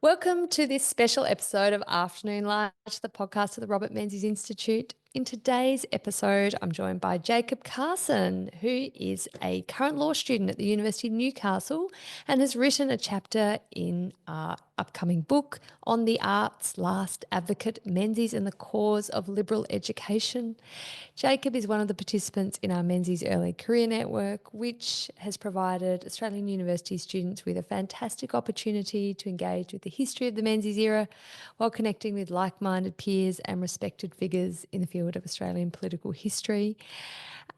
Welcome to this special episode of Afternoon Lunch, the podcast of the Robert Menzies Institute. In today's episode, I'm joined by Jacob Carson, who is a current law student at the University of Newcastle and has written a chapter in our upcoming book on the art's last advocate, Menzies and the cause of liberal education. Jacob is one of the participants in our Menzies Early Career Network, which has provided Australian university students with a fantastic opportunity to engage with the history of the Menzies era while connecting with like-minded peers and respected figures in the field of Australian political history.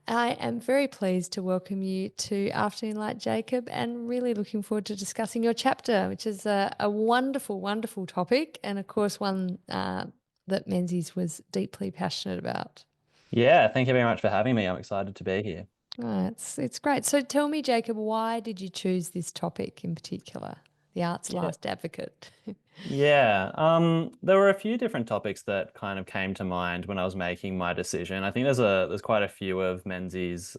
I am very pleased to welcome you to Afternoon Light, Jacob, and really looking forward to discussing your chapter, which is a wonderful, wonderful topic, and of course one that Menzies was deeply passionate about. Yeah, thank you very much for having me. I'm excited to be here. Oh, it's great. So tell me, Jacob, why did you choose this topic in particular, the art's Yeah. last advocate? Yeah. There were a few different topics that kind of came to mind when I was making my decision. I think there's quite a few of Menzies'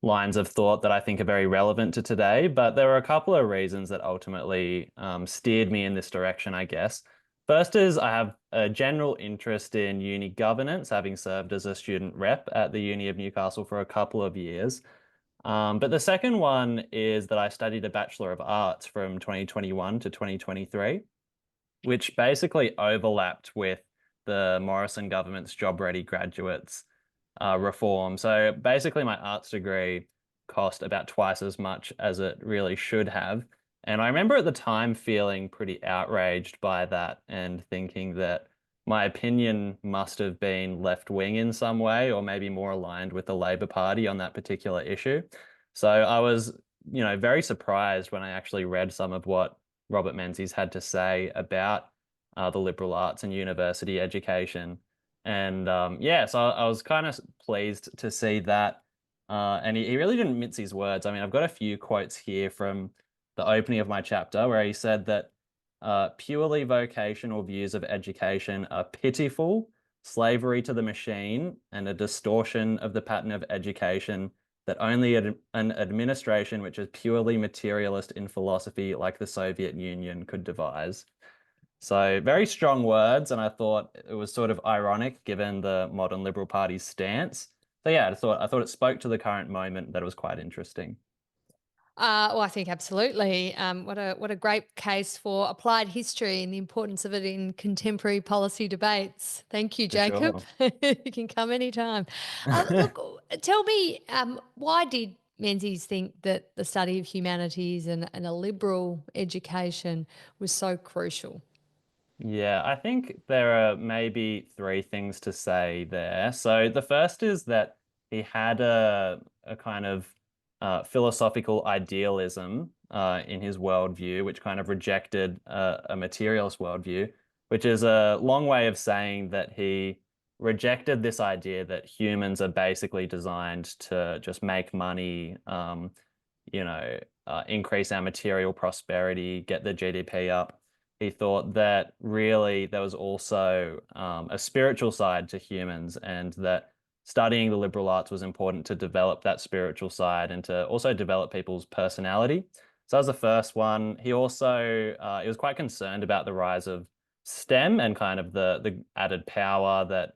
lines of thought that I think are very relevant to today, but there were a couple of reasons that ultimately steered me in this direction, I guess. First is I have a general interest in uni governance, having served as a student rep at the Uni of Newcastle for a couple of years. But the second one is that I studied a Bachelor of Arts from 2021 to 2023, which basically overlapped with the Morrison government's Job Ready Graduates reform. So basically, my arts degree cost about twice as much as it really should have. And I remember at the time feeling pretty outraged by that and thinking that my opinion must have been left wing in some way, or maybe more aligned with the Labour Party on that particular issue. So I was, very surprised when I actually read some of what Robert Menzies had to say about the liberal arts and university education. And yeah, so I was kind of pleased to see that. And he really didn't mince his words. I mean, I've got a few quotes here from the opening of my chapter where he said that purely vocational views of education are pitiful, slavery to the machine, and a distortion of the pattern of education that only an administration which is purely materialist in philosophy like the Soviet Union could devise. So very strong words, and I thought it was sort of ironic given the modern Liberal Party's stance. So yeah, I thought it spoke to the current moment that it was quite interesting. Well, I think absolutely. What a great case for applied history and the importance of it in contemporary policy debates. Thank you, For Jacob. sure. You can come anytime. Look, tell me, why did Menzies think that the study of humanities and a liberal education was so crucial? Yeah, I think there are maybe three things to say there. So the first is that he had a kind of philosophical idealism in his worldview, which kind of rejected a materialist worldview, which is a long way of saying that he rejected this idea that humans are basically designed to just make money, increase our material prosperity, get the GDP up. He thought that really there was also a spiritual side to humans, and that studying the liberal arts was important to develop that spiritual side and to also develop people's personality. So that was the first one. He was quite concerned about the rise of STEM and kind of the added power that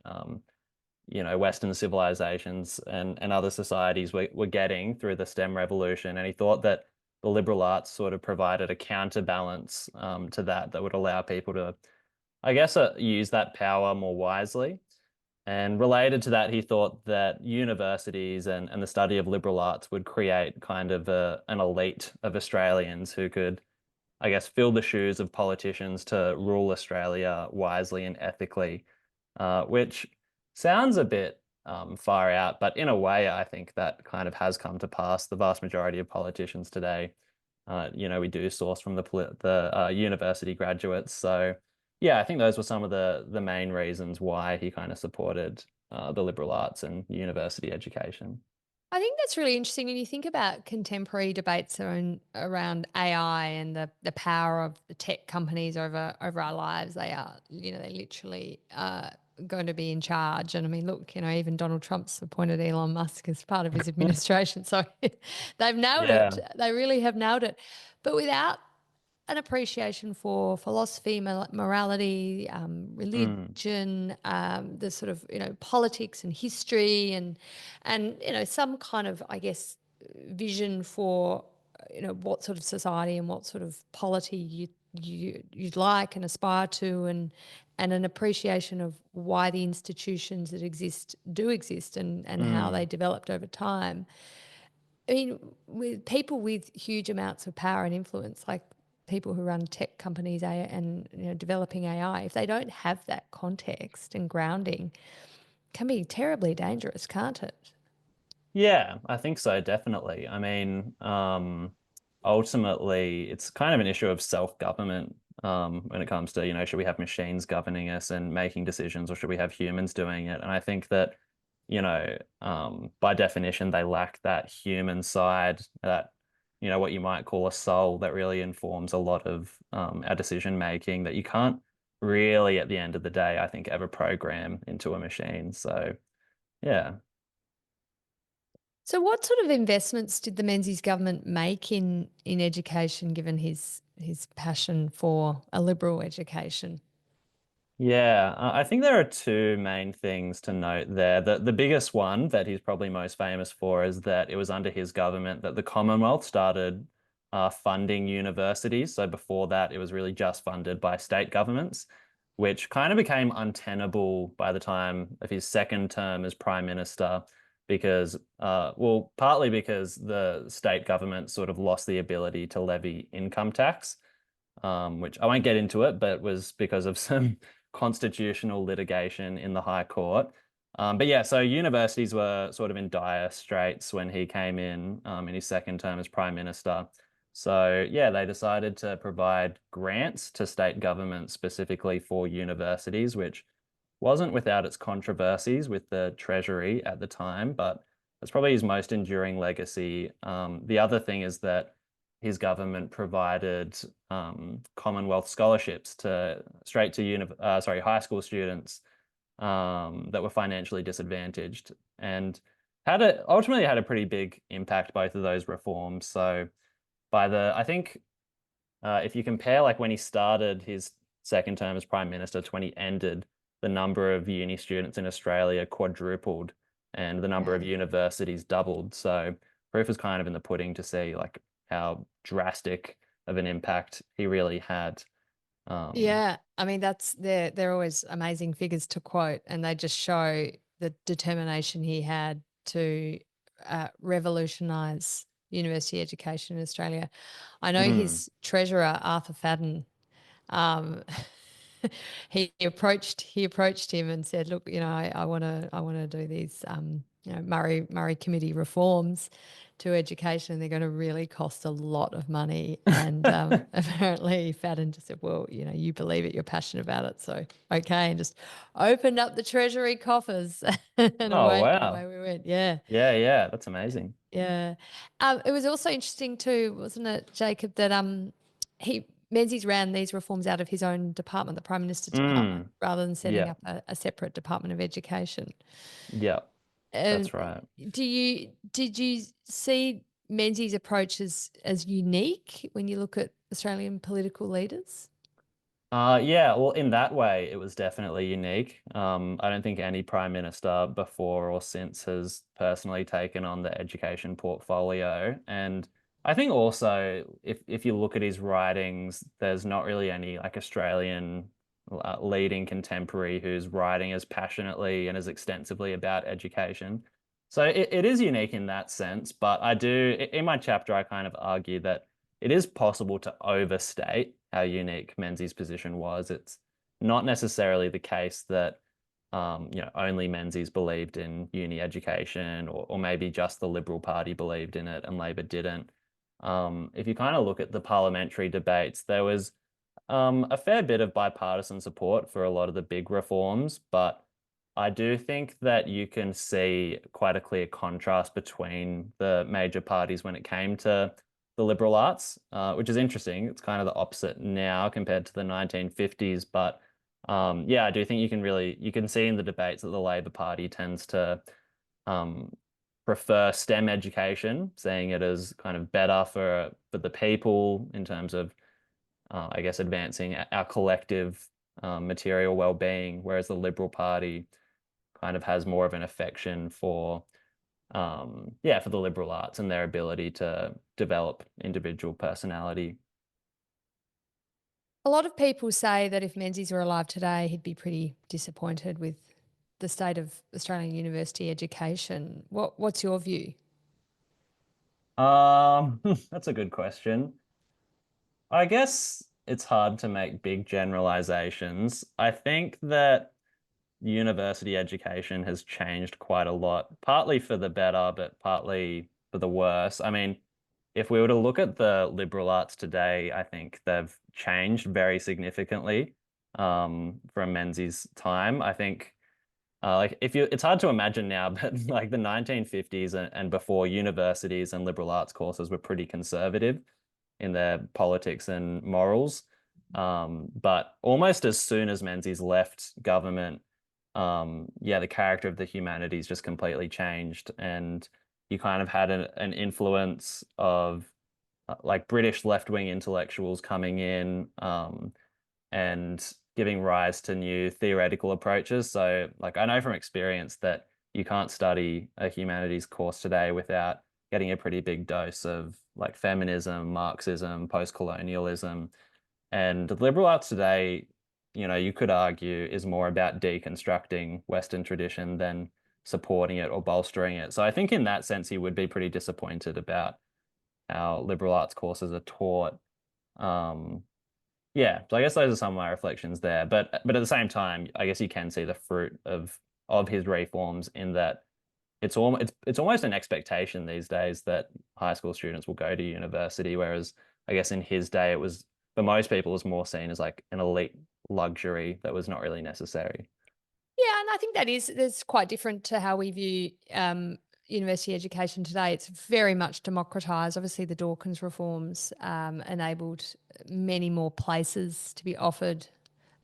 Western civilizations and other societies were getting through the STEM revolution. And he thought that the liberal arts sort of provided a counterbalance to that would allow people to, I guess, use that power more wisely. And related to that, he thought that universities and the study of liberal arts would create kind of an elite of Australians who could, I guess, fill the shoes of politicians to rule Australia wisely and ethically, which sounds a bit far out, but in a way, I think that kind of has come to pass. The vast majority of politicians today, we do source from the university graduates. So, yeah, I think those were some of the main reasons why he kind of supported the liberal arts and university education. I think that's really interesting when you think about contemporary debates around AI and the power of the tech companies over our lives. They are, they literally going to be in charge. And I mean, look, even Donald Trump's appointed Elon Musk as part of his administration. So they've nailed it. Yeah. They really have nailed it. But without an appreciation for philosophy, morality, Mm, religion, the sort of politics and history, and some kind of, I guess, vision for what sort of society and what sort of polity you'd like and aspire to, and an appreciation of why the institutions that exist do exist, and how they mm. developed over time. I mean, with people with huge amounts of power and influence, like people who run tech companies and developing AI, if they don't have that context and grounding, can be terribly dangerous, can't it? Yeah, I think so, definitely. I mean, ultimately, it's kind of an issue of self-government, when it comes to, should we have machines governing us and making decisions, or should we have humans doing it? And I think that, by definition, they lack that human side, that, what you might call a soul that really informs a lot of our decision making that you can't really, at the end of the day, I think, ever program into a machine. So, yeah. So, what sort of investments did the Menzies government make in education, given his passion for a liberal education? Yeah, I think there are two main things to note there. The biggest one that he's probably most famous for is that it was under his government that the Commonwealth started funding universities. So before that, it was really just funded by state governments, which kind of became untenable by the time of his second term as Prime Minister, because, well, partly because the state government sort of lost the ability to levy income tax, which I won't get into it, but was because of some constitutional litigation in the High Court. But yeah, so universities were sort of in dire straits when he came in his second term as Prime Minister. So yeah, they decided to provide grants to state governments specifically for universities, which wasn't without its controversies with the Treasury at the time, but it's probably his most enduring legacy. The other thing is that his government provided Commonwealth scholarships to straight to high school students that were financially disadvantaged, and ultimately had a pretty big impact, both of those reforms. So I think if you compare like when he started his second term as Prime Minister to when he ended, the number of uni students in Australia quadrupled and the number of Yeah. universities doubled. So proof is kind of in the pudding to see like how drastic of an impact he really had. Um, Yeah, I mean they're always amazing figures to quote, and they just show the determination he had to revolutionise university education in Australia. I know mm, his treasurer Arthur Fadden. Um, he approached him and said, "Look, I want to do these Murray Committee reforms to education. They're going to really cost a lot of money." And apparently, Fadden just said, "Well, you believe it, you're passionate about it, so okay," and just opened up the Treasury coffers, and oh away wow. we went. Yeah. Yeah, yeah, that's amazing. Yeah. It was also interesting too, wasn't it, Jacob, that he Menzies ran these reforms out of his own department, the Prime Minister's department, Mm, rather than setting yeah, up a separate Department of Education. yeah, Um, that's right. did you see Menzies' approach as unique when you look at Australian political leaders? Yeah, well, in that way, it was definitely unique. I don't think any prime minister before or since has personally taken on the education portfolio. And I think also, if you look at his writings, there's not really any like Australian leading contemporary who's writing as passionately and as extensively about education. So it is unique in that sense. But in my chapter, I kind of argue that it is possible to overstate how unique Menzies' position was. It's not necessarily the case that only Menzies believed in uni education, or maybe just the Liberal Party believed in it and Labor didn't. If you kind of look at the parliamentary debates, there was a fair bit of bipartisan support for a lot of the big reforms, but I do think that you can see quite a clear contrast between the major parties when it came to the liberal arts, which is interesting. It's kind of the opposite now compared to the 1950s, but yeah, I do think you can see in the debates that the Labor Party tends to um, prefer STEM education, seeing it as kind of better for the people in terms of I guess, advancing our collective material well-being, whereas the Liberal Party kind of has more of an affection for yeah, for the liberal arts and their ability to develop individual personality. A lot of people say that if Menzies were alive today, he'd be pretty disappointed with the state of Australian university education. What's your view? That's a good question. I guess it's hard to make big generalizations. I think that university education has changed quite a lot, partly for the better, but partly for the worse. I mean, if we were to look at the liberal arts today, I think they've changed very significantly from Menzies' time. I think like if you, it's hard to imagine now, but like the 1950s and before, universities and liberal arts courses were pretty conservative in their politics and morals. But almost as soon as Menzies left government, yeah, the character of the humanities just completely changed, and you kind of had an influence of like British left-wing intellectuals coming in, and giving rise to new theoretical approaches. So, like, I know from experience that you can't study a humanities course today without getting a pretty big dose of like feminism, Marxism, post-colonialism. And the liberal arts today, you could argue is more about deconstructing Western tradition than supporting it or bolstering it. So I think in that sense, he would be pretty disappointed about how liberal arts courses are taught. Um, yeah, so I guess those are some of my reflections there. But at the same time, I guess you can see the fruit of his reforms in that it's almost an expectation these days that high school students will go to university, whereas I guess in his day it was for most people it was more seen as like an elite luxury that was not really necessary. Yeah, and I think that's quite different to how we view university education today. It's very much democratised. Obviously, the Dawkins reforms enabled many more places to be offered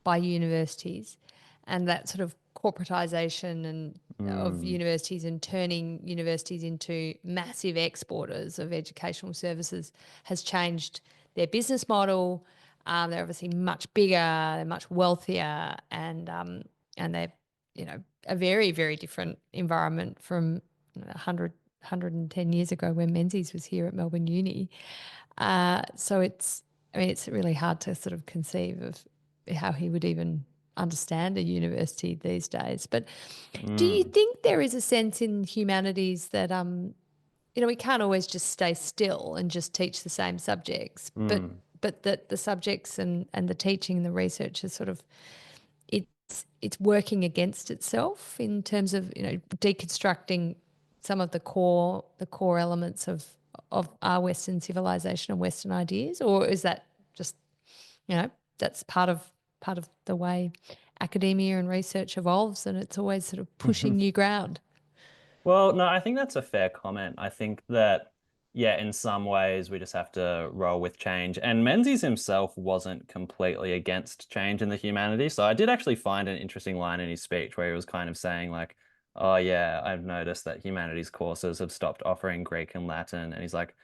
by universities, and that sort of corporatisation and of Mm, universities and turning universities into massive exporters of educational services has changed their business model. They're obviously much bigger, they're much wealthier, and they're a very very different environment from 110 years ago when Menzies was here at Melbourne Uni. So I mean, it's really hard to sort of conceive of how he would even understand a university these days. But do you mm, think there is a sense in humanities that, we can't always just stay still and just teach the same subjects, mm, but that the subjects and the teaching and the research is sort of it's working against itself in terms of deconstructing some of the core elements of our Western civilization and Western ideas, or is that just that's part of the way academia and research evolves, and it's always sort of pushing mm. new ground. Well, no, I think that's a fair comment. I think that, yeah, in some ways we just have to roll with change. And Menzies himself wasn't completely against change in the humanities. So I did actually find an interesting line in his speech where he was kind of saying, like, oh, yeah, I've noticed that humanities courses have stopped offering Greek and Latin. And he's like,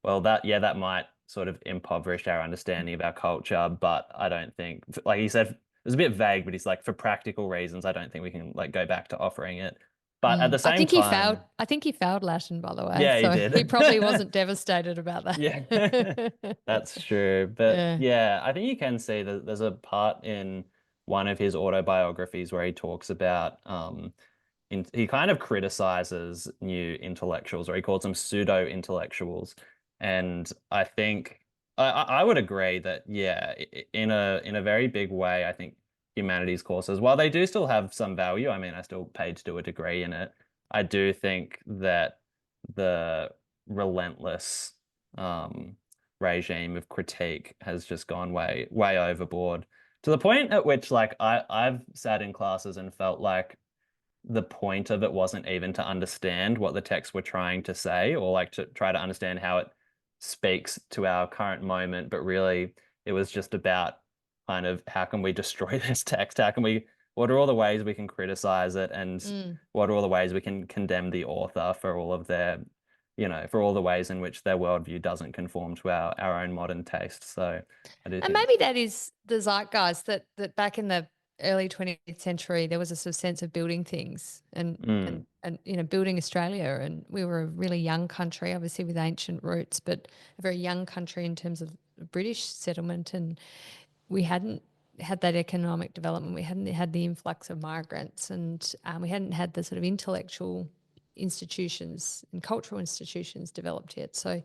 well, that might sort of impoverish our understanding of our culture, but I don't think, like he said, it was a bit vague, but he's like, for practical reasons, I don't think we can like go back to offering it. But at the I same think he failed. time, I think he failed Latin, by the way. yeah, he So he did. probably wasn't devastated about Yeah, that. that's true. But Yeah. yeah, I think you can see that there's a part in one of his autobiographies where he talks about he kind of criticizes new intellectuals, or he calls them pseudo intellectuals. And I think I would agree that yeah, in a very big way, I think humanities courses, while they do still have some value, I mean, I still paid to do a degree in it. I do think that the relentless um, regime of critique has just gone way overboard to the point at which like I've sat in classes and felt like the point of it wasn't even to understand what the texts were trying to say or like to try to understand how it speaks to our current moment, but really it was just about kind of how can we destroy this text? What are all the ways we can criticize it, and Mm. what are all the ways we can condemn the author for all of their for all the ways in which their worldview doesn't conform to our own modern taste. So I do And think, maybe that is the zeitgeist that back in the early 20th century there was a sort of sense of building things mm, and building Australia, and we were a really young country, obviously with ancient roots, but a very young country in terms of British settlement, and we hadn't had that economic development. We hadn't had the influx of migrants, and we hadn't had the sort of intellectual institutions and cultural institutions developed yet. So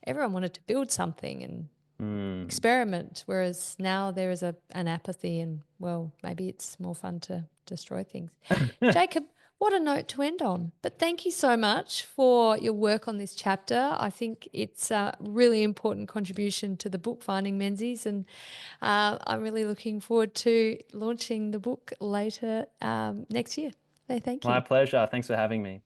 everyone wanted to build something and mm. experiment, whereas now there is an apathy, and well, maybe it's more fun to destroy things. Jacob, what a note to end on. But thank you so much for your work on this chapter. I think it's a really important contribution to the book, Finding Menzies, and I'm really looking forward to launching the book later next year. So thank My you. pleasure. Thanks for having me.